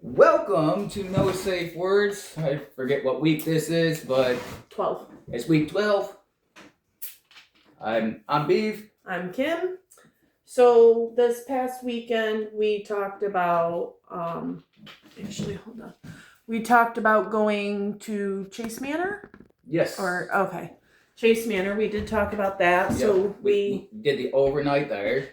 Welcome to No Safe Words. I forget what week this is, but 12. it's week 12. I'm Beef. I'm Kim. So this past weekend we talked about hold on. We talked about going to Chase Manor? Yes. Okay. Chase Manor, we did talk about that. Yep. So we did the overnight there.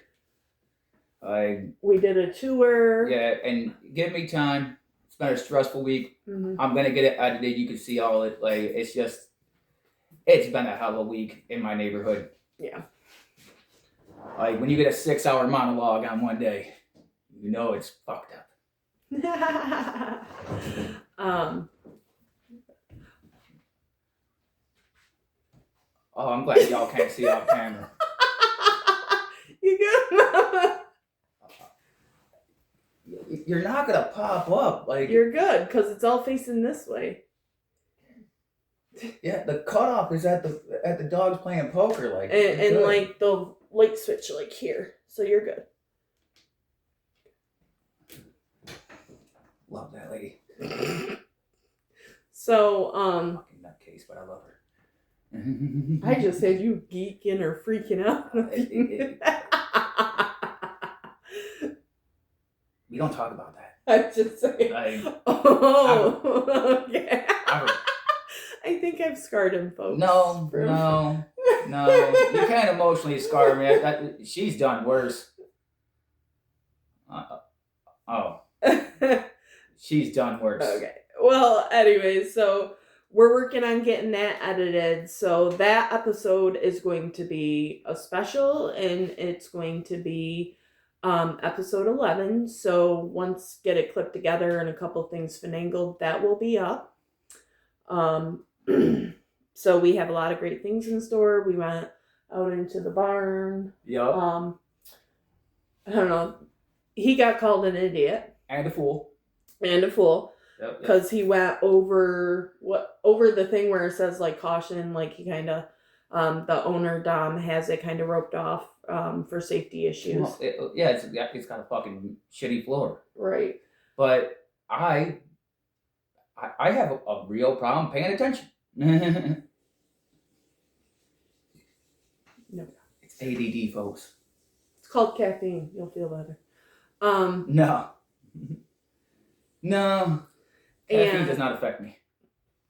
We did a tour. Yeah, and give me time. It's been a stressful week. Mm-hmm. I'm gonna get it edited. You can see all it. It's been a hell of a week in my neighborhood. Yeah. Like when you get a 6-hour monologue on one day, you know it's fucked up. Oh, I'm glad y'all can't see off camera. You good, Mama? You're not gonna pop up like. You're good because it's all facing this way. Yeah, the cutoff is at the dogs playing poker, like. And like the light switch like here, so you're good. Love that lady. So fucking nutcase, but I love her. I just said you geeking or freaking out. We don't talk about that. I'm just saying. Okay. I think I've scarred him, folks. No. You can't emotionally scar me. She's done worse. She's done worse. Okay. Well, anyways, so we're working on getting that edited. So that episode is going to be a special, and it's going to be episode 11. So once get it clipped together and a couple things finagled, that will be up. So we have a lot of great things in store. We went out into the barn. Yep. I don't know. He got called an idiot. And a fool. Yep. Because he went over the thing where it says like caution, like he kind of the owner Dom has it kind of roped off for safety issues. Well, it's got a fucking shitty floor. Right. But I have a real problem paying attention. No. It's ADD, folks. It's called caffeine. You'll feel better. No. Caffeine does not affect me.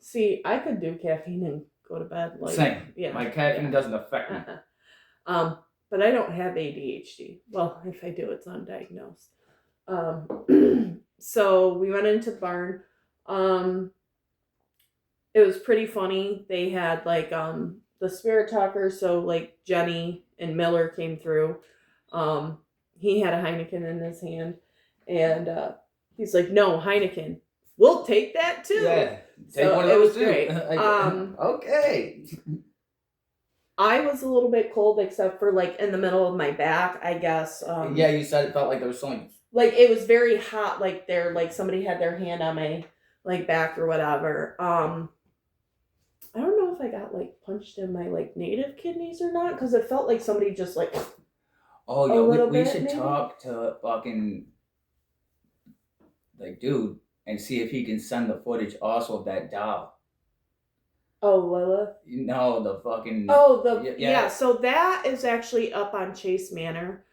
See, I could do caffeine and go to bed. Same. Yeah. My caffeine doesn't affect me. But I don't have ADHD. Well, if I do, it's undiagnosed. So we went into the barn. It was pretty funny. They had like the spirit talker. So like Jenny and Miller came through. He had a Heineken in his hand, and he's like, "No, Heineken. We'll take that too." Yeah, take one of those too. Great. Okay. I was a little bit cold, except for like in the middle of my back, I guess. Yeah, you said it felt like there was something. Like it was very hot, like somebody had their hand on my like back or whatever. I don't know if I got like punched in my like native kidneys or not, because it felt like somebody just like. Oh yeah, we should maybe talk to fucking like dude and see if he can send the footage also of that doll. Oh, Lilith? No, the fucking. Oh, yeah. So that is actually up on Chase Manor.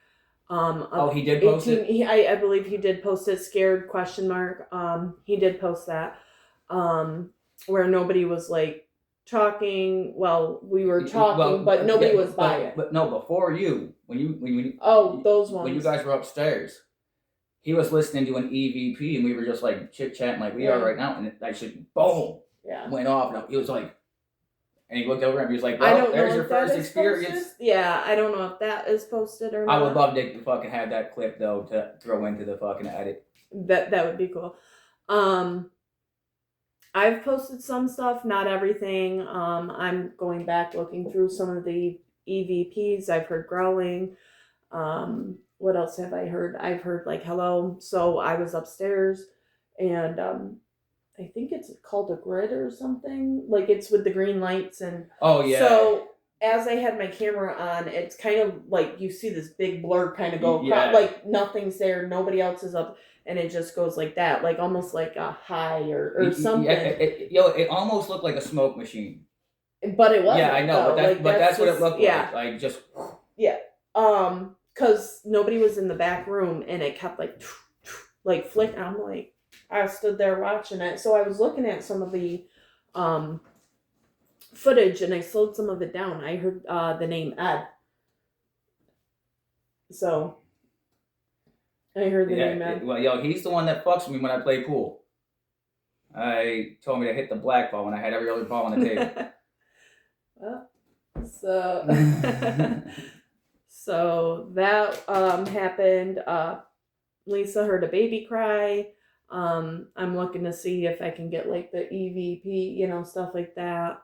He did post it? I believe he did post it. Scared ? He did post that. Where nobody was like talking. Well, we were talking, but nobody was by it. But no, before you, when you. Oh, those ones. When you guys were upstairs, he was listening to an EVP, and we were just like chit chatting like we are right now, and that shit boom. Yeah. Went off, and he was like, and he looked over and he was like, "Well, there's your first experience." Posted. Yeah, I don't know if that is posted or not. I would love to fucking have that clip though to throw into the fucking edit. That would be cool. I've posted some stuff, not everything. I'm going back looking through some of the EVPs. I've heard growling. What else have I heard? I've heard like hello. So I was upstairs, and I think it's called a grid or something. Like it's with the green lights and. Oh yeah. So as I had my camera on, it's kind of like you see this big blur kind of go across, like nothing's there, nobody else is up. and it just goes like that, like almost like a high or something. It almost looked like a smoke machine. But it wasn't. Yeah, I know, but that's what it looked yeah. like just. Yeah. Because nobody was in the back room, and it kept like flick. I'm like, I stood there watching it. So I was looking at some of the footage, and I slowed some of it down. I heard the name Ed. So I heard the name Ed. Well, he's the one that fucks me when I play pool. I told me to hit the black ball when I had every other ball on the table. Well, so that happened. Lisa heard a baby cry. I'm looking to see if I can get like the EVP, stuff like that.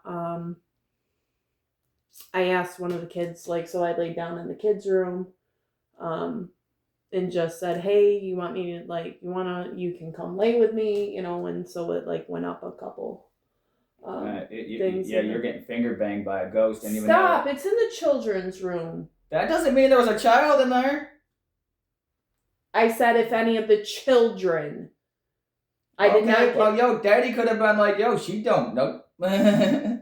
I asked one of the kids, so I laid down in the kids' room, and just said, hey, you want me to, you can come lay with me, and so it went up a couple things. Yeah, you're getting finger banged by a ghost. And Stop, it's in the children's room. That doesn't mean there was a child in there. I said if any of the children. I did not. Well, Daddy could have been like, she don't know. I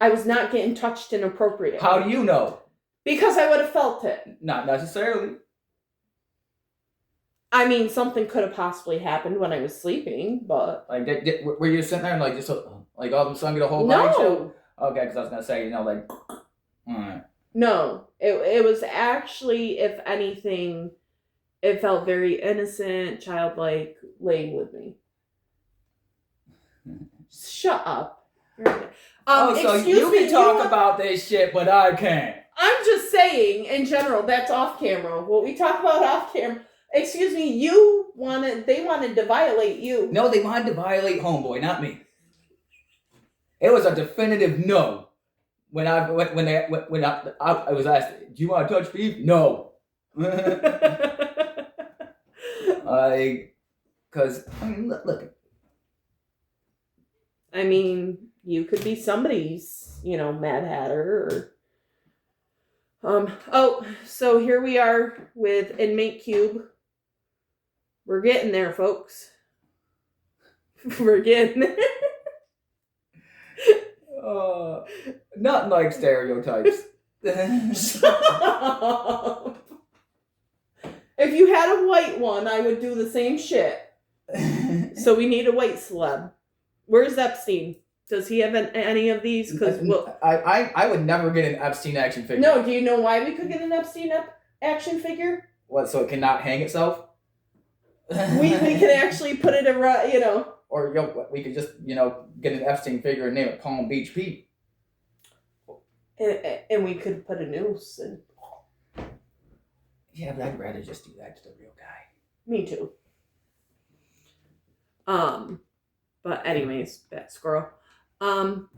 was not getting touched inappropriately. How do you know? Because I would have felt it. Not necessarily. I mean, something could have possibly happened when I was sleeping, but... Were you sitting there and just, all of a sudden get a whole body chill? Okay, because I was going to say, alright. No, it was actually, if anything, it felt very innocent, childlike, laying with me. Shut up. So you can talk about this shit, but I can't. I'm just saying, in general, that's off camera. What we talk about off camera... Excuse me, they wanted to violate you. No, they wanted to violate homeboy, not me. It was a definitive no. When I was asked, do you want to touch beef? No. Look. I mean, you could be somebody's, Mad Hatter or... so here we are with Inmate Cube. We're getting there, folks. We're getting there. Nothing like stereotypes. Shut up. If you had a white one, I would do the same shit. So we need a white celeb. Where's Epstein? Does he have any of these? Because I would never get an Epstein action figure. No, do you know why we could get an Epstein action figure? What? So it cannot hang itself? we can actually put it around, Or we could just get an Epstein figure and name it Palm Beach Pete. And we could put a noose and. Yeah, but I'd rather just do that to the real guy. Me too. But anyways, that squirrel. So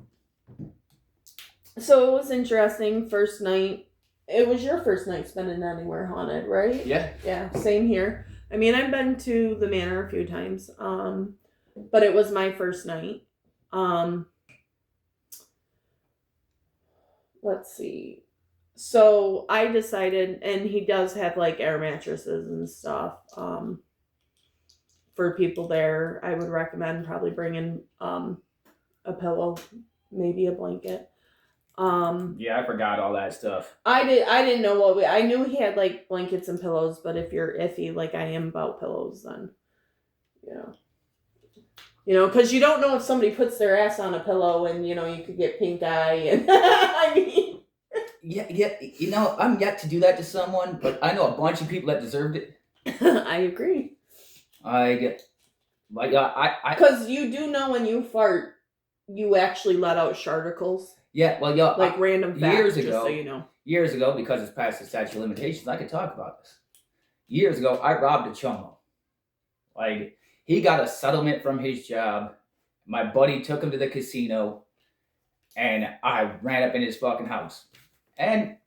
it was interesting. First night. It was your first night spending anywhere haunted, right? Yeah. Yeah, same here. I mean, I've been to the manor a few times. But it was my first night. Let's see. So I decided, and he does have air mattresses and stuff. For people there, I would recommend probably bringing a pillow, maybe a blanket. Yeah, I forgot all that stuff. I didn't know I knew he had blankets and pillows, but if you're iffy like I am about pillows, then because you don't know if somebody puts their ass on a pillow and you could get pink eye and I mean. Yeah. I'm yet to do that to someone, but I know a bunch of people that deserved it. I agree. Because you do know when you fart, you actually let out sharticles. Yeah, well, random facts, years ago, just so you know. Years ago, because it's past the statute of limitations, I could talk about this. Years ago, I robbed a chomo. He got a settlement from his job. My buddy took him to the casino, and I ran up in his fucking house. And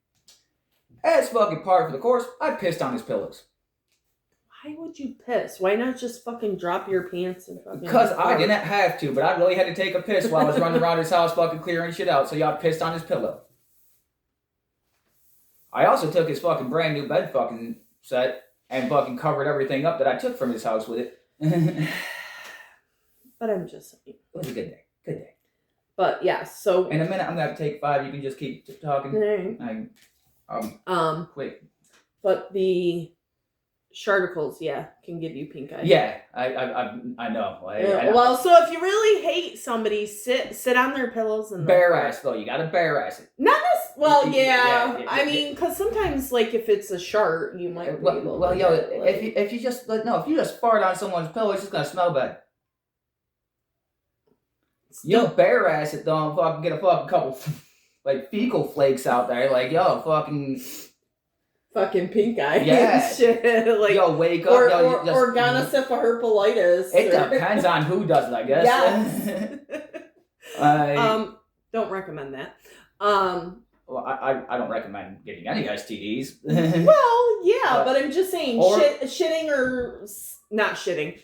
as fucking par for the course, I pissed on his pillows. Why would you piss? Why not just fucking drop your pants and fucking... Because I didn't have to, but I really had to take a piss while I was running around his house fucking clearing shit out, so y'all pissed on his pillow. I also took his fucking brand new bed fucking set and fucking covered everything up that I took from his house with it. It But I'm just saying. was a good day. Good day. But yeah, so In a minute, I'm gonna take 5. You can just keep talking. Alright. Quick. But the Sharticles, yeah, can give you pink eye. Yeah, I know. Well, so if you really hate somebody, sit on their pillows and bare ass though. You gotta bare ass it. Not as well, Yeah, yeah. I mean, because sometimes, like, if it's a shart, you might. Be able Well, to yo, get, like, if you just fart on someone's pillow, it's just gonna smell bad. You bare ass it though, and fucking get a fucking couple like fecal flakes out there, like yo, fucking pink eye. Yeah. Shit. Like, yo, wake up, or gonosyphilis. It depends on who does it, I guess. Yes. Don't recommend that. Well, I don't recommend getting any STDs. Well, yeah, but I'm just saying, Or- shitting or not shitting,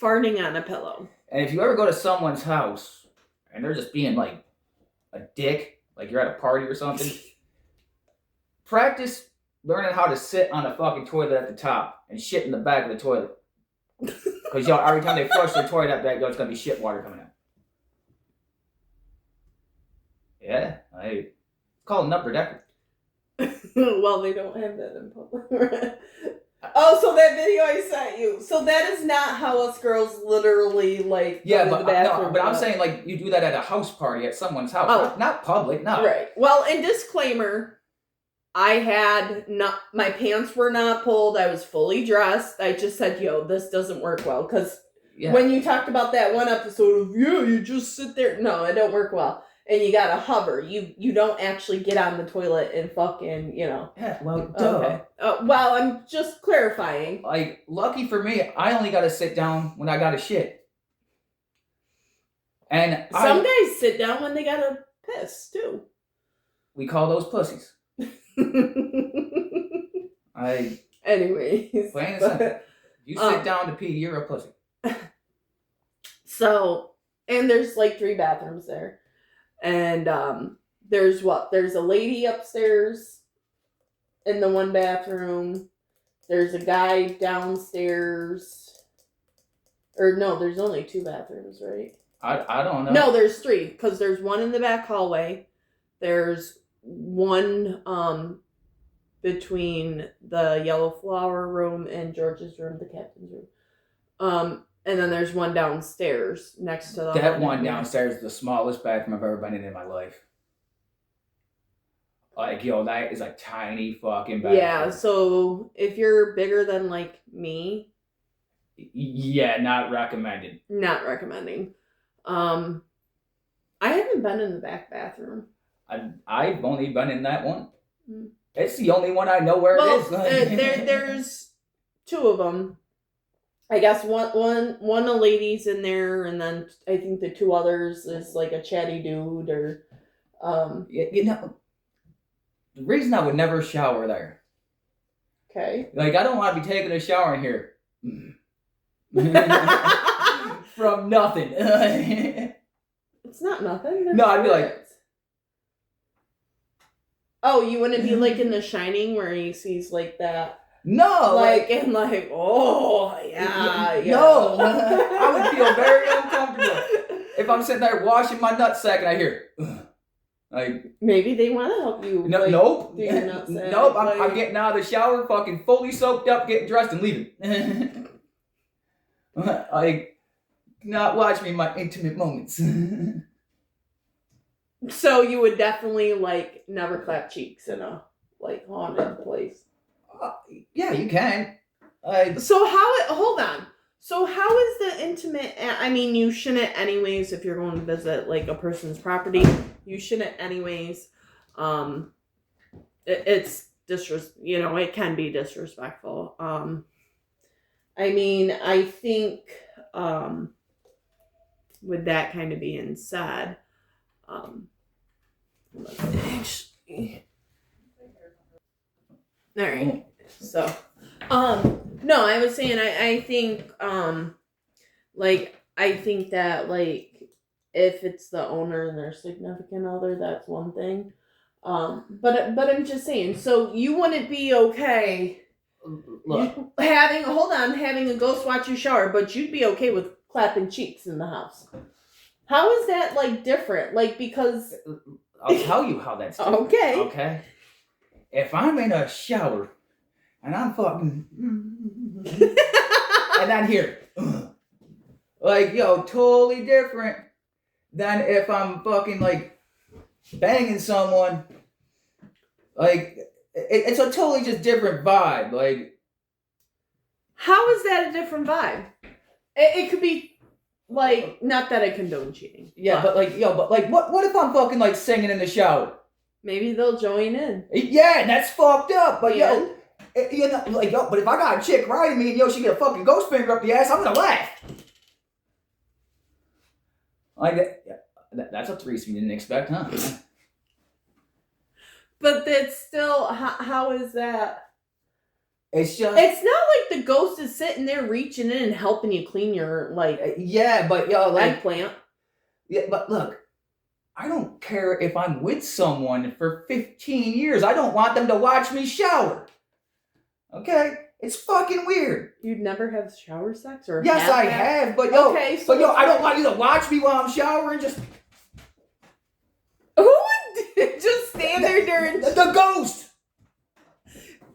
farting on a pillow. And if you ever go to someone's house and they're just being like a dick, like you're at a party or something, practice learning how to sit on a fucking toilet at the top and shit in the back of the toilet. Because yo, every time they flush their toilet out back, it's gonna be shit water coming out. Yeah, it's called an upper decker. Well, they don't have that in public. Oh, so that video I sent you. So that is not how us girls literally like. Yeah, go but to the bathroom, but I'm saying like you do that at a house party at someone's house, Oh. not public, no. Right. Well, and disclaimer, I had not, my pants were not pulled. I was fully dressed. I just said, yo, this doesn't work well. Because Yeah. when you talked about that one episode of, yeah, you just sit there. No, it don't work well. And you gotta hover. You don't actually get on the toilet and fucking, Yeah, well, duh. Okay. Well, I'm just clarifying. Like, lucky for me, I only gotta sit down when I gotta shit. And Some guys sit down when they gotta piss, too. we call those pussies. Anyways. Plain and simple. You sit down to pee, you're a pussy. So, and there's like 3 bathrooms there. And there's a lady upstairs in the one bathroom. There's a guy downstairs. Or no, there's only 2 bathrooms, right? I don't know. No, there's 3, because there's one in the back hallway. There's one between the Yellow Flower room and George's room, the captain's room. And then there's one downstairs next to the That one downstairs is the smallest bathroom I've ever been in my life. Like, yo, that is a tiny fucking bathroom. Yeah, so if you're bigger than like me, yeah, not recommended. not recommending. I haven't been in the back bathroom. I've only been in that one. Mm. It's the only one I know where it is. There's 2 of them. I guess one a lady's in there, and then I think the 2 others is like a chatty dude or. The reason I would never shower there. Okay. Like, I don't want to be taking a shower in here. From nothing. It's not nothing. No, I'd be like- toilets. Oh, you wouldn't be like in The Shining where he sees like that. No, And like, oh, yeah. No, I would feel very uncomfortable if I'm sitting there washing my nutsack and I hear, like, Maybe they want to help you. no, like, nope, do your nutsack, nope. like- I'm getting out of the shower, fucking fully soaked up, getting dressed, and leaving. Like, not watch me in my intimate moments. So you would definitely like never clap cheeks in a like haunted place. Yeah, you can. So hold on. So how is the intimate? I mean, you shouldn't anyways if you're going to visit like a person's property. You shouldn't anyways. It's it can be disrespectful. I mean, I think with that kind of being said, actually, all right. So, no, I was saying, I think, I think that, like, if it's the owner and their significant other, that's one thing. But I'm just saying, so you wouldn't be okay Look, having a ghost watch you shower, but you'd be okay with clapping cheeks in the house. How is that like different? Like, because I'll tell you how that's different. okay. Okay. If I'm in a shower and I'm fucking and then here, like, yo, totally different than if I'm fucking like banging someone. Like, it's a totally just different vibe. Like, how is that a different vibe? It could be like, not that I condone cheating. yeah, but like, yo, but like, what if I'm fucking like singing in the shower? Maybe they'll join in. Yeah, and that's fucked up. But And? yo, you know, like, yo, but if I got a chick riding me and yo, she get a fucking ghost finger up the ass, I'm gonna laugh. Like, that's a threesome you didn't expect, huh? But that's still, how is that? It's just, It's not like the ghost is sitting there reaching in and helping you clean your, like, yeah, but yo, like, eggplant. yeah, but look, I don't care if I'm with someone for 15 years. I don't want them to watch me shower. Okay? It's fucking weird. You'd never have shower sex or Yes, I that? have, but yo, Okay, so I don't want you to watch me while I'm showering. Just who would just stand there during? the ghost.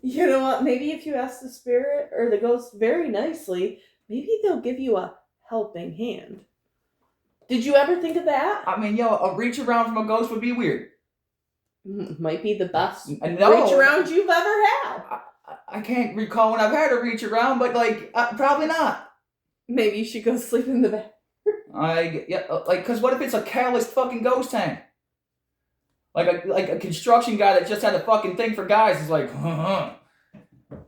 You know what? Maybe if you ask the spirit or the ghost very nicely, maybe they'll give you a helping hand. Did you ever think of that? I mean, yo, a reach around from a ghost would be weird. Might be the best No. reach around you've ever had. I can't recall when I've had a reach around, but like, probably not. Maybe you should go sleep in the bed. Cause what if it's a calloused fucking ghost tank? Like a construction guy that just had a fucking thing for guys is like,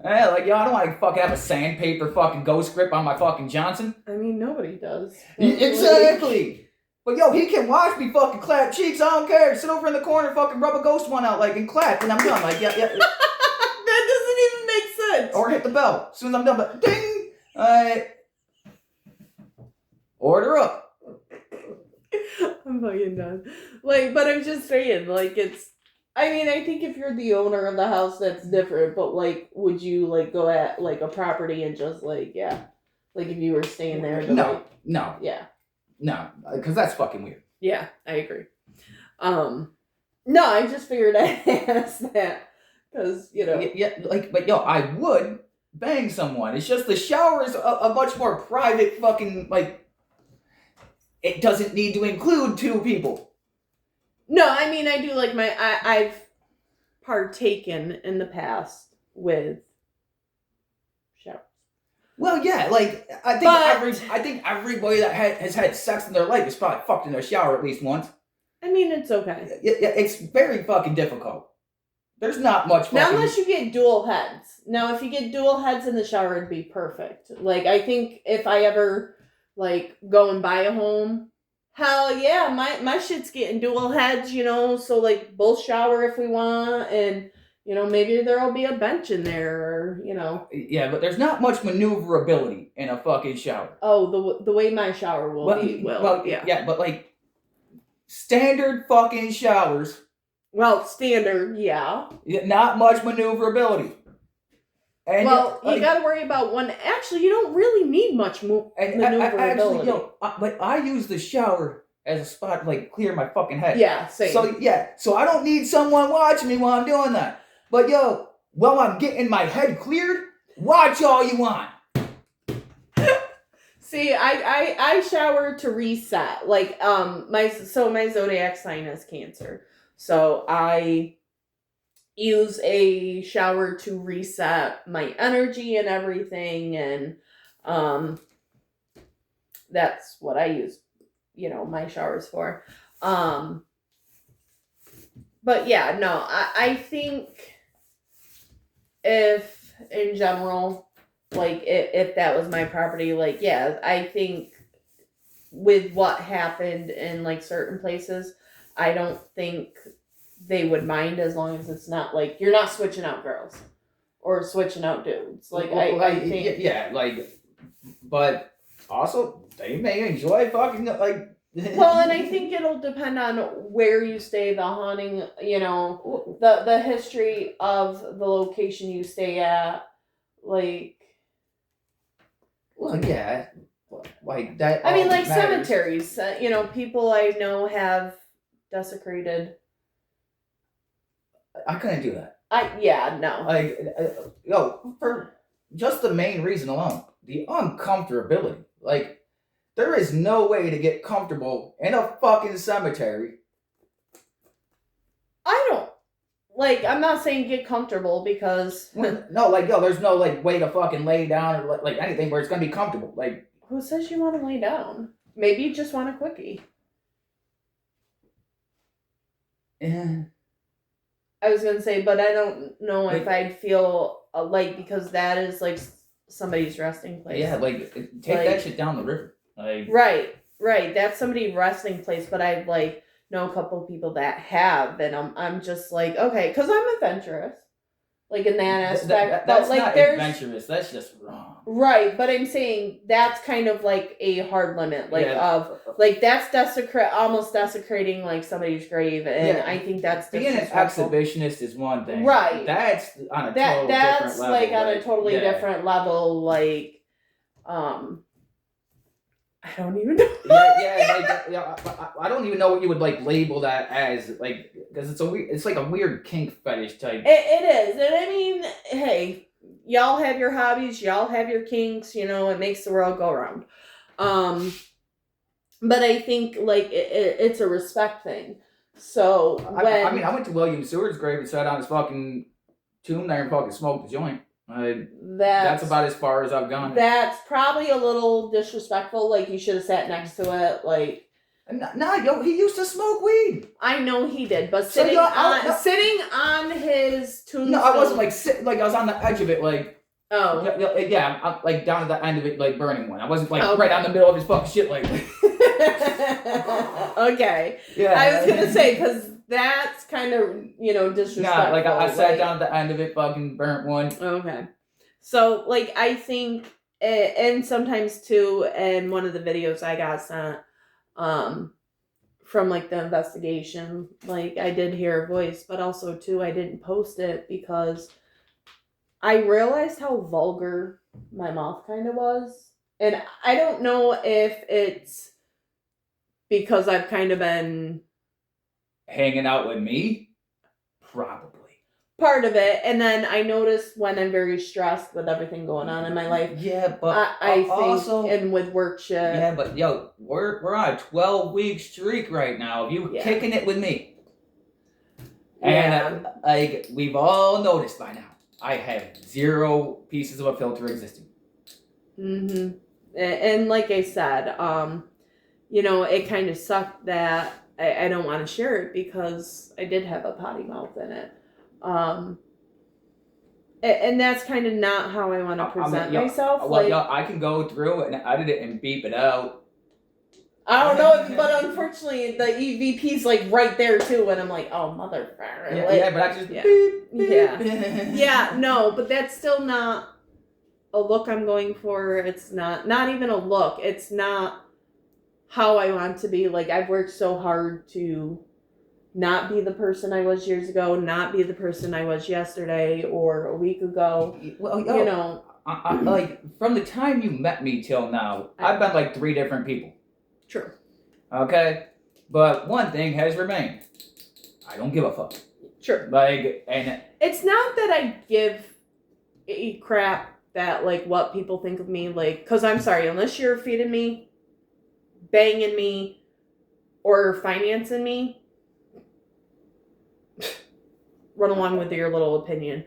yeah, like, yo, I don't want to fucking have a sandpaper fucking ghost grip on my fucking Johnson. I mean, nobody does. Exactly. But yo, he can watch me fucking clap cheeks. I don't care. Sit over in the corner, fucking rub a ghost one out, like, and clap, and I'm done. Like, yeah. That doesn't even make sense. Or hit the bell as soon as I'm done. But ding. Order up. I'm fucking done. Like, but I'm just saying, like, it's. I mean, I think if you're the owner of the house, that's different. But like, would you like go at like a property and just like, yeah, like if you were staying there? No, because that's fucking weird. Yeah, I agree. No, I just figured I'd ask that because but yo, I would bang someone. It's just the shower is a much more private fucking like. It doesn't need to include two people. No, I mean, I do like I've partaken in the past with showers. Well, yeah, like I think everybody that has had sex in their life has probably fucked in their shower at least once. I mean, it's okay. Yeah, it's very fucking difficult. There's not much fucking... Now, unless you get dual heads. Now, if you get dual heads in the shower, it'd be perfect. Like, I think if I ever, like, go and buy a home, hell yeah, my shit's getting dual heads, you know, so, like, both shower if we want, and, you know, maybe there'll be a bench in there, or, you know. Yeah, but there's not much maneuverability in a fucking shower. Oh, the way my shower will be, yeah. Yeah, but, like, standard fucking showers... Well, standard, yeah. Not much maneuverability. And you gotta worry about one. Actually, you don't really need much maneuverability. But I use the shower as a spot to like clear my fucking head. Yeah, same. So I don't need someone watching me while I'm doing that. But yo, while I'm getting my head cleared, watch all you want. See, I shower to reset. Like my zodiac sign is Cancer. So I use a shower to reset my energy and everything, and that's what I use, you know, my showers for. But yeah, no, I think if in general, like if that was my property, like, yeah, I think with what happened in like certain places, I don't think they would mind as long as it's not like you're not switching out girls or switching out dudes. Like I think but also they may enjoy fucking like. Well, and I think it'll depend on where you stay, the haunting, you know, the history of the location you stay at, Like, Well, yeah, like that. I mean, all like matters. cemeteries. People I know have desecrated. I couldn't do that. No. Like, for just the main reason alone, the uncomfortability. Like, there is no way to get comfortable in a fucking cemetery. I don't like. I'm not saying get comfortable because No, like, there's no like way to fucking lay down or like anything where it's gonna be comfortable. Like, who says you want to lay down? Maybe you just want a quickie. eh. I was gonna say, but I don't know if I'd feel like because that is like somebody's resting place. Yeah, like take Like- that shit down the river. Like, Right. That's somebody's resting place, but I've like know a couple of people that have, and I'm just like, okay, because I'm adventurous, like in that aspect. that's but like not there's adventurous. That's just wrong. right, but I'm saying that's kind of like a hard limit, like Yeah. of like that's almost desecrating like somebody's grave, and Yeah. I think that's Being an disrespectful. exhibitionist is one thing. Right. That's on a That's different level. like on a totally yeah. different level, like I don't even know. I don't even know what you would like label that as, like, because it's like a weird kink fetish type. It is, and I mean, hey, y'all have your hobbies, y'all have your kinks, it makes the world go round. But I think like it's a respect thing. So when I went to William Seward's grave and sat on his fucking tomb there and fucking smoked the joint. That's about as far as I've gone. That's probably a little disrespectful. Like you should have sat next to it. Like he used to smoke weed. I know he did, but So sitting on his tombstone. No, I wasn't like sitting. Like I was on the edge of it. Like oh yeah, I'm like down at the end of it, like burning one. I wasn't like right down the middle of his fucking shit. Like okay. Yeah, I was gonna say because that's kind of disrespectful. Nah, like I sat down at the end of it, fucking burnt one. Okay. So like I think, and sometimes too, in one of the videos I got sent, from like the investigation, like I did hear a voice, but also too I didn't post it because I realized how vulgar my mouth kind of was, and I don't know if it's because I've kind of been hanging out with me? Probably. Part of it, and then I noticed when I'm very stressed with everything going on in my life. Yeah, but I think, also, and with work shit. Yeah, but we're on a 12-week streak right now. Of you kicking it with me, and like we've all noticed by now, I have 0 pieces of a filter existing. Mm-hmm. And like I said, it kind of sucked that I don't want to share it because I did have a potty mouth in it. And that's kind of not how I want to present myself. Well, I can go through it and edit it and beep it out. I don't know, but unfortunately, the EVP's like right there too, and I'm like, oh motherfucker. But I just beep, yeah. No, but that's still not a look I'm going for. It's not even a look. It's not how I want to be. Like I've worked so hard to not be the person I was years ago, not be the person I was yesterday or a week ago. Well, like from the time you met me till now, I've been like 3 different people. True. Okay? But one thing has remained. I don't give a fuck. Sure. Like, and it's not that I give a crap that like what people think of me, like, because I'm sorry, unless you're feeding me, banging me, or financing me, run along with your little opinion.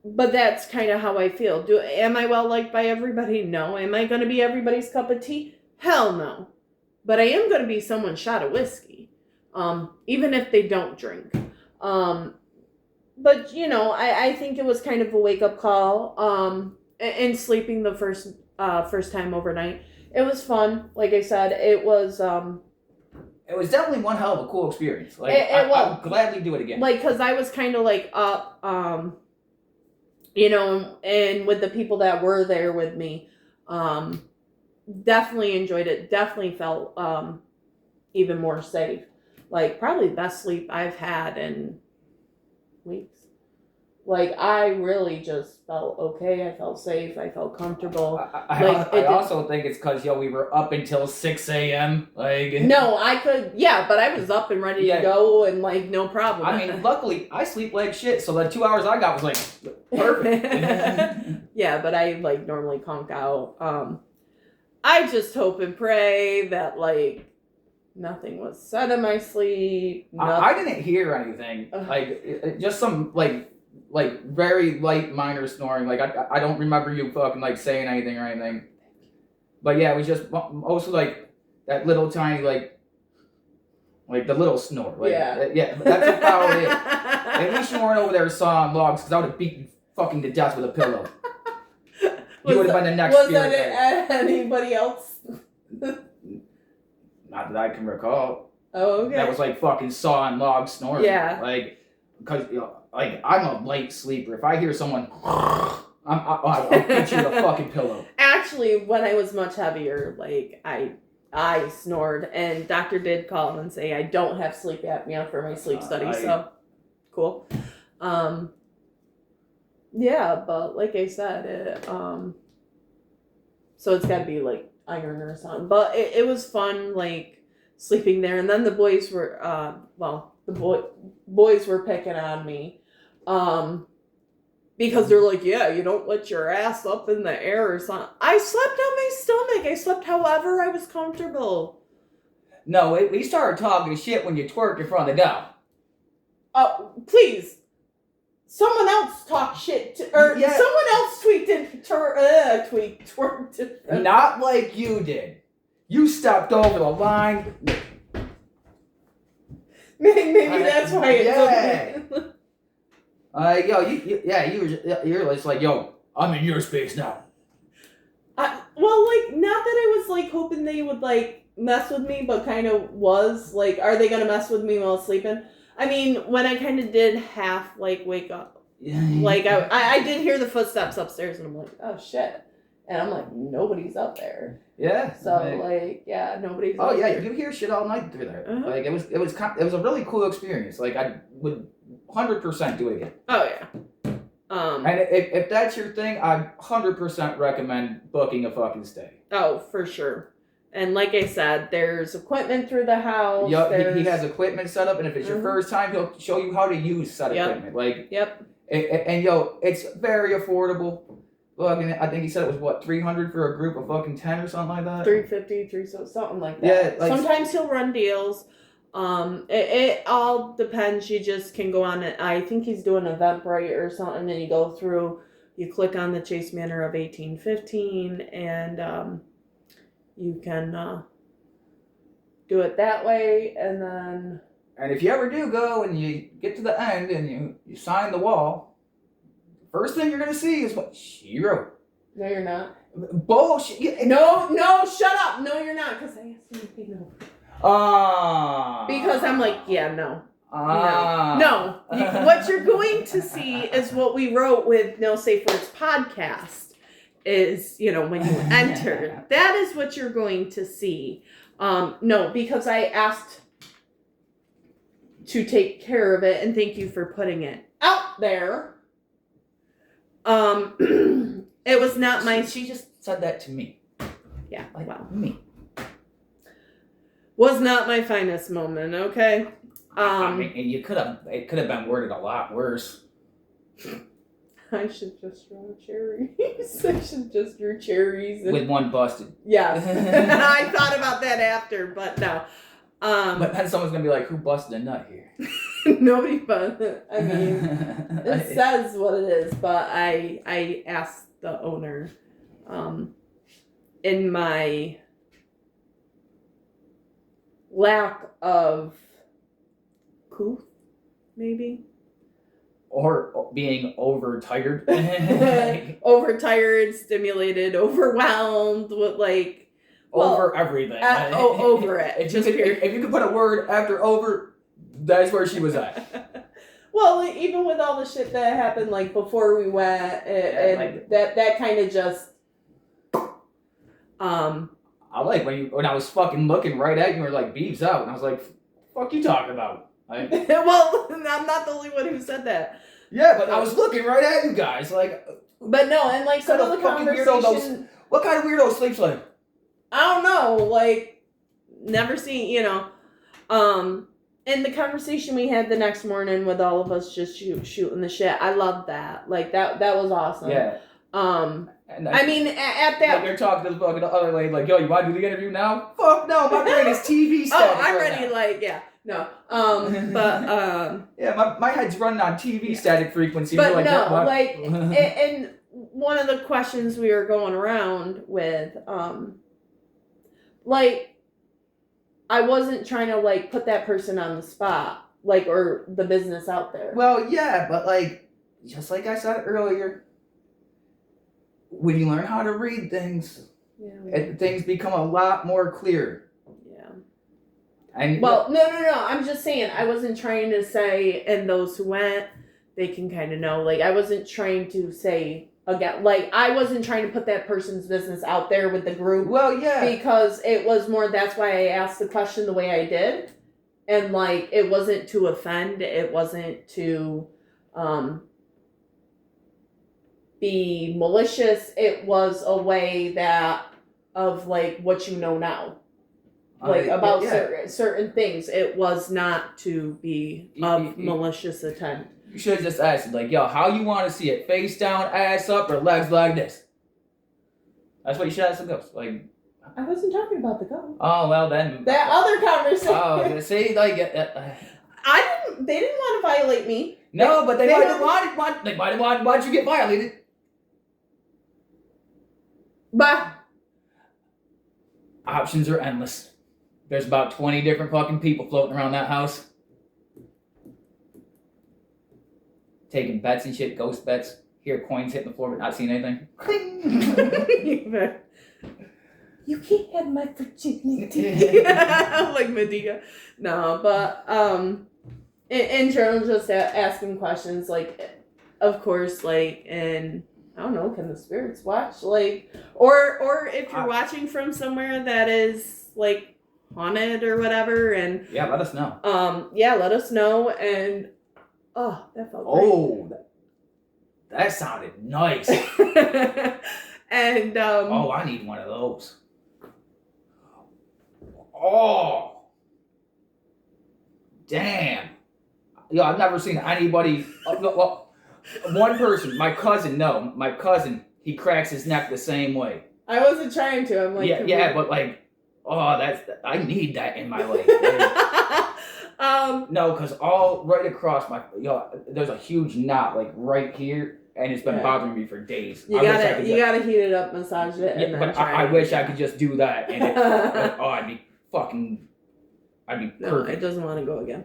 But that's kind of how I feel. Am I well liked by everybody? No. Am I going to be everybody's cup of tea? Hell no. But I am going to be someone's shot of whiskey, even if they don't drink. But I think it was kind of a wake up call. And sleeping the first time overnight, it was fun. Like I said, it was. It was definitely one hell of a cool experience. Like I would gladly do it again. Like, cause I was kind of like up, and with the people that were there with me, definitely enjoyed it. Definitely felt even more safe. Like probably the best sleep I've had in weeks. Like, I really just felt okay. I felt safe. I felt comfortable. I also think it's because, we were up until 6 a.m. Like, no, I could, yeah, but I was up and ready to go and, like, no problem. I mean, luckily, I sleep like shit, so the 2 hours I got was, like, perfect. Yeah, but I, like, normally conk out. I just hope and pray that, like, nothing was said in my sleep. I didn't hear anything. Like, just some, like very light minor snoring. Like, I don't remember you fucking, like, saying anything or anything. But yeah, it was just mostly, like, that little tiny, like the little snore. Like, yeah, that's about it. At least you weren't over there sawing logs, because I would have beaten you fucking to death with a pillow. You would have been the next Was spirit. that anybody else? Not that I can recall. Oh, okay. That was, like, fucking sawing logs snoring. Yeah. Like, because, like, I'm a light sleeper. If I hear someone, I'll pitch you a fucking pillow. Actually, when I was much heavier, like, I snored, and doctor did call and say I don't have sleep apnea for my sleep study, so cool. Yeah, but like I said, so it's got to be, like, iron or something. But it was fun, like, sleeping there, and then the boys were, boys were picking on me. Because they're like, yeah, you don't let your ass up in the air or something. I slept on my stomach. I slept however I was comfortable. No, we started talking shit when you twerked in front of the dog. Oh, please. Someone else talked shit someone else twerked. Not like you did. You stepped over the line. Maybe that's why it took me. You're just like, yo, I'm in your space now. Well, like, not that I was, like, hoping they would, like, mess with me, but kind of was. Like, are they gonna mess with me while sleeping? I mean, when I kind of did half, like, wake up, like, I did hear the footsteps upstairs, and I'm like, oh, shit. And I'm like, nobody's up there. Yeah. So, nobody's up there. You hear shit all night through there. Uh-huh. Like, it was a really cool experience. Like, I would 100% do it again. Oh, yeah. And if that's your thing, I 100% recommend booking a fucking stay. Oh, for sure. And like I said, there's equipment through the house. Yep, he has equipment set up, and if it's your first time, he'll show you how to use said equipment. Like, and it's very affordable. Well, I mean, I think he said it was what, $300 for a group of fucking 10 or something like that. $350, something like that. Yeah, sometimes he'll run deals. It all depends. You just can go on it. I think he's doing Eventbrite or something, and you go through. You click on the Chase Manor of 1815, and you can do it that way, and then. And if you ever do go and you get to the end and you sign the wall, first thing you're gonna see is what she wrote. No, you're not. Bullshit. No, shut up. No, you're not, because I asked him to be no. Because I'm like, yeah, no. No. What you're going to see is what we wrote with No Safe Words podcast is, when you enter. That is what you're going to see. No, because I asked to take care of it, and thank you for putting it out there. It was not my... She just said that to me. Yeah, like, well. Me. Was not my finest moment, okay? I mean, it could have been worded a lot worse. I should just draw cherries. I should just draw cherries. With one busted. Yes. I thought about that after, but no. But then someone's going to be like, who busted a nut here? Nobody busted. I mean, it says what it is, but I asked the owner in my lack of couth, maybe? Or being overtired. Overtired, stimulated, overwhelmed, with over everything. Over it. If you could put a word after over, that's where she was at. Well, even with all the shit that happened, before we went, that kind of just, I like when I was fucking looking right at you, and were like, beeps out, and I was like, fuck you talking about? Well, I'm not the only one who said that. Yeah, but I was looking right at you guys. Like, But no, and like some What of the kind of fucking weirdo conversation, what kind of weirdo sleeps like? I don't know, like never seen, and the conversation we had the next morning with all of us just shooting the shit. I love that. Like that was awesome. Yeah. And I mean, at that, like you're talking to the fucking other lady, like, yo, you want to do the interview now? Fuck no, my brain is TV static. Oh, I'm right ready. now. Like, yeah, no. But yeah, my head's running on TV static frequency. But like, no, what? like, and one of the questions we were going around with, like, I wasn't trying to like put that person on the spot, like, or the business out there. Well, yeah, but like, just like I said earlier, when you learn how to read things, things become a lot more clear. Yeah. And well, no. I'm just saying, I wasn't trying to say, and those who went, they can kind of know. Like, I wasn't trying to say again, like, I wasn't trying to put that person's business out there with the group. Well, yeah. Because it was more, that's why I asked the question the way I did. And, like, it wasn't to offend. It wasn't to be malicious. It was a way that, of, like, what you know now. Like, about certain things. It was not to be of malicious intent. You should have just asked, like, yo, how you want to see it? Face down, ass up, or legs like this? That's what you should ask the ghost. Like, I wasn't talking about the ghost. Oh, well, then. That other conversation. Oh, see, like. They didn't want to violate me. No, but they might have wanted you get violated. But options are endless. There's about 20 different fucking people floating around that house. Taking bets and shit, ghost bets. Hear coins hitting the floor but not seeing anything. You can't have my virginity. Like Medea. No, but in general, just asking questions, like, of course, like, and I don't know, can the spirits watch? Like, or if you're watching from somewhere that is, like, haunted or whatever, and yeah, let us know. Let us know. And oh, that felt great. Oh, that sounded nice. And oh, I need one of those. Oh, damn. Yo, I've never seen anybody. Well, one person, my cousin, he cracks his neck the same way. I wasn't trying to. I'm like, yeah, but like, oh, I need that in my life. No, because all right across there's a huge knot like right here, and it's been bothering me for days. You gotta heat it up, massage it, and then I wish I could just do that, and I'd be perfect. No, it doesn't want to go again.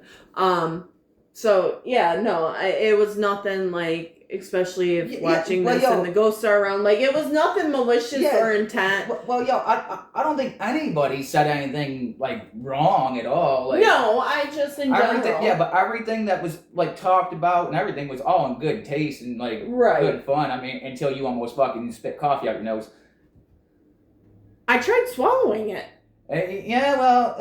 So yeah, no, it was nothing like, especially if watching this and the ghosts are around, like, it was nothing malicious or intent. I don't think anybody said anything like wrong at all. Like, no, I just in general. But everything that was like talked about and everything was all in good taste and like good fun. I mean, until you almost fucking spit coffee out your nose. I tried swallowing it. Yeah, well,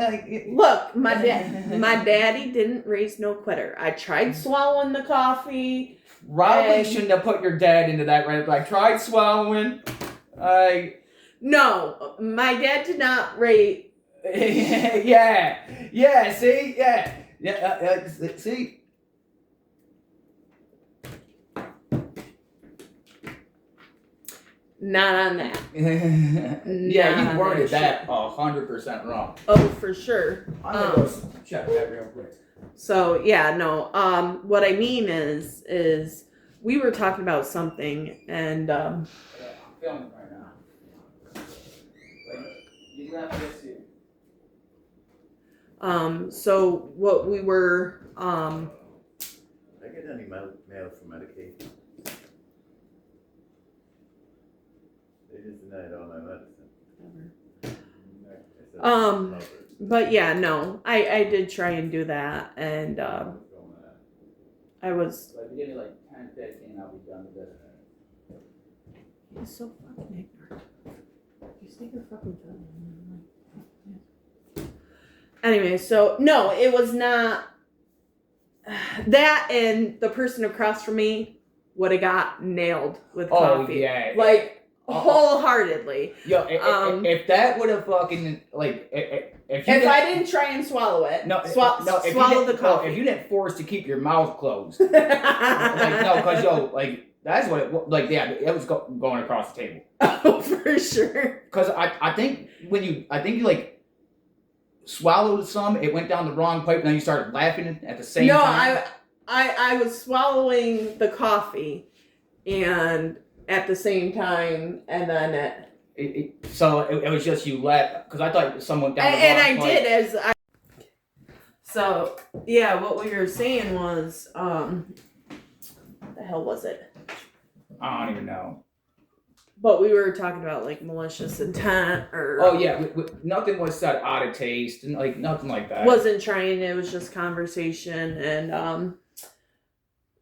look, my daddy didn't raise no quitter. I tried swallowing the coffee. Probably shouldn't have put your dad into that, right? I tried swallowing. No, my dad did not raise. yeah, see, see. Not on that. Yeah, you worded that 100% wrong. Oh, for sure. I'm gonna go check that real quick. So yeah, no. What I mean is we were talking about something, and I'm filming right now. You left this here. So what we were Did I get any mail from Medicaid? They just denied all my medicine. But yeah, no, I did try and do that, and I was. Like, give me like 10, 15, I'll be done with this. He's so fucking ignorant. You say you're fucking done. Anyway, so no, it was not. that and the person across from me would have got nailed with Oh coffee. yeah. Like wholeheartedly. Yo, if that would have fucking if I didn't try and swallow it, if swallow you the didn't- coffee. No, if you didn't force to keep your mouth closed, like no, because yo, like that's what it like. Yeah, it was going across the table. Oh, for sure. Because I think you like swallowed some, it went down the wrong pipe, and then you started laughing at the same time. No, I was swallowing the coffee, and at the same time, and then So it was just you laugh because I thought someone down the wrong and I pipe. did as I. So yeah, what we were saying was, what the hell was it? I don't even know. But we were talking about like malicious intent or. Oh yeah, nothing was said out of taste and like nothing like that. Wasn't trying. It was just conversation, and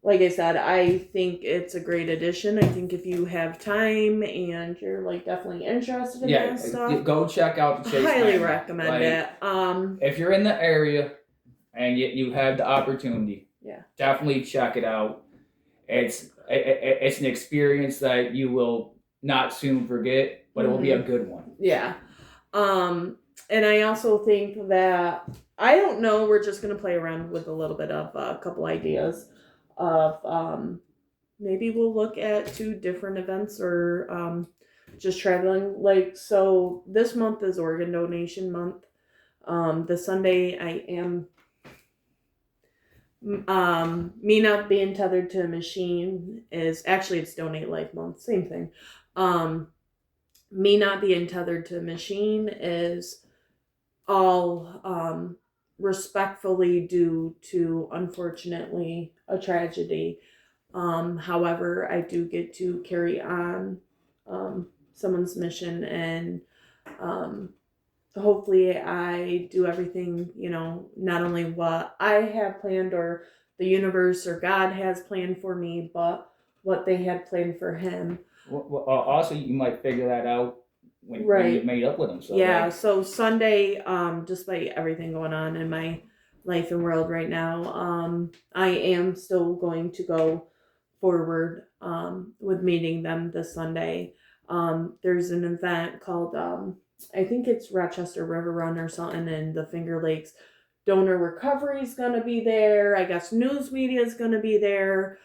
like I said, I think it's a great addition. I think if you have time and you're like definitely interested in that stuff, go check out the Chase highly Manor. recommend Like, it. If you're in the area and you have the opportunity, Yeah. definitely check it out. It's an experience that you will not soon forget, but it will be a good one. Yeah. And I also think that, I don't know, we're just going to play around with a little bit of a couple ideas of maybe we'll look at 2 different events or just traveling. Like, so this month is organ donation month. The Sunday I am me not being tethered to a machine is actually, it's Donate Life Month, same thing. Me not being tethered to a machine is all respectfully due to, unfortunately, a tragedy. However, I do get to carry on someone's mission, and hopefully I do everything, not only what I have planned or the universe or God has planned for me, but what they had planned for him. Well, also, you might figure that out when Right. you made up with them. So Yeah, like, so Sunday, despite everything going on in my life and world right now, I am still going to go forward with meeting them this Sunday. There's an event called, I think it's Rochester River Run or something in the Finger Lakes. Donor Recovery is going to be there. I guess news media is going to be there.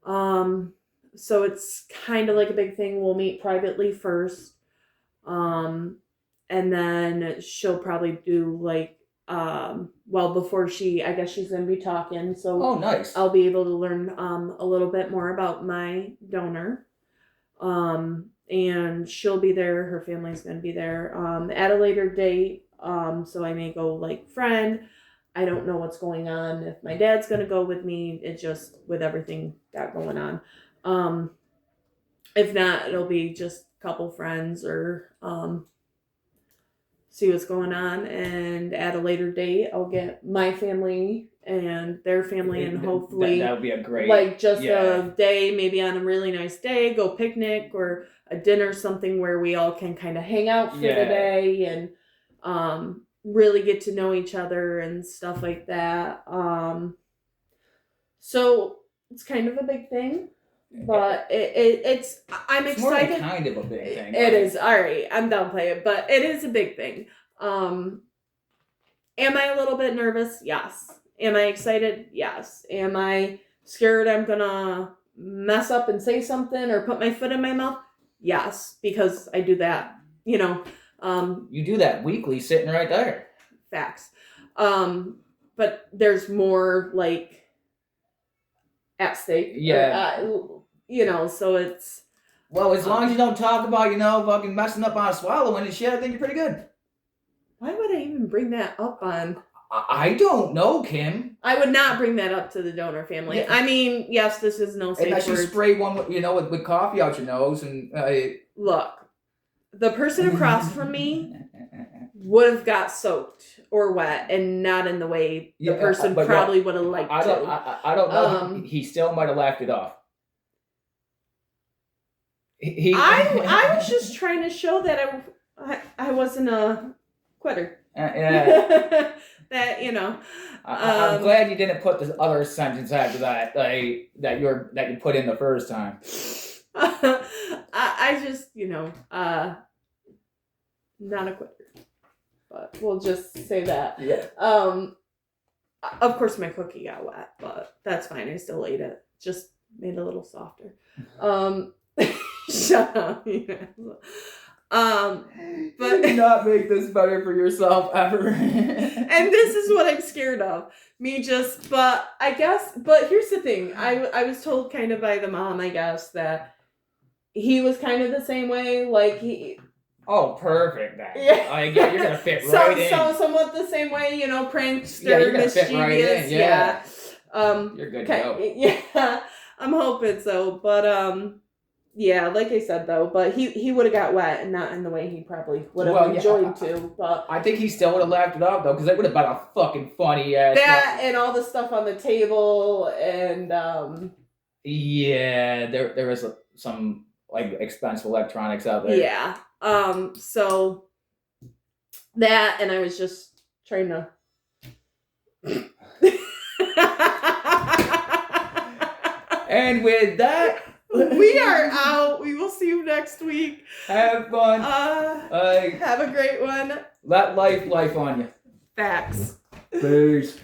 So it's kind of like a big thing. We'll meet privately first. And then she'll probably do like, before I guess she's going to be talking. So oh, nice. I'll be able to learn a little bit more about my donor. And she'll be there. Her family's going to be there at a later date. So I may go like friend. I don't know what's going on. If my dad's going to go with me, it just with everything got going on. If not, it'll be just a couple friends or see what's going on. And at a later date, I'll get my family and their family, and hopefully that would be a great, like just yeah. a day, maybe on a really nice day, go picnic or a dinner, something where we all can kind of hang out for the day and really get to know each other and stuff like that. So it's kind of a big thing, but it's I'm It's excited. more kind of a big thing. It is. All right, I'm downplaying it, but it is a big thing. Am I a little bit nervous? Yes. Am I excited? Yes. Am I scared I'm gonna mess up and say something or put my foot in my mouth? Yes, because I do that. You do that weekly, sitting right there. Facts. But there's more like at stake. Yeah. So it's. Well, as long as you don't talk about, fucking messing up on swallowing and shit, I think you're pretty good. Why would I even bring that up on? I don't know, Kim. I would not bring that up to the donor family. Yeah. I mean, yes, this is no safe Unless you words. spray one, with coffee out your nose and. Look, the person across from me would have got soaked or wet, and not in the way the person but probably would have liked I don't know. He still might have laughed it off. I was just trying to show that I wasn't a quitter. Yeah. That, you know. I'm glad you didn't put the other sentence after that, like that you put in the first time. I just, not a quitter. But we'll just say that. Yeah. Of course my cookie got wet, but that's fine. I still ate it. Just made it a little softer. Shut up. But you do not make this better for yourself ever. and this is what I'm scared of. But here's the thing. I was told kind of by the mom, I guess, that he was kind of the same way. Like Oh, perfect. Then. Yeah. Like, yeah, you're gonna fit right in. Somewhat the same way, prankster, Yeah, you're gonna fit mischievous. right in. Yeah. You're good to Okay, go. yeah. I'm hoping so, but yeah, like I said though, but he would have got wet and not in the way he probably would have enjoyed to. But I think he still would have laughed it off though, because it would have been a fucking funny ass. that and all the stuff on the table and yeah, there was some like expensive electronics out there. yeah. So that, and I was just trying to. And with that, we are out. We will see you next week. have fun. Have a great one. Let life on you. Facts. Peace.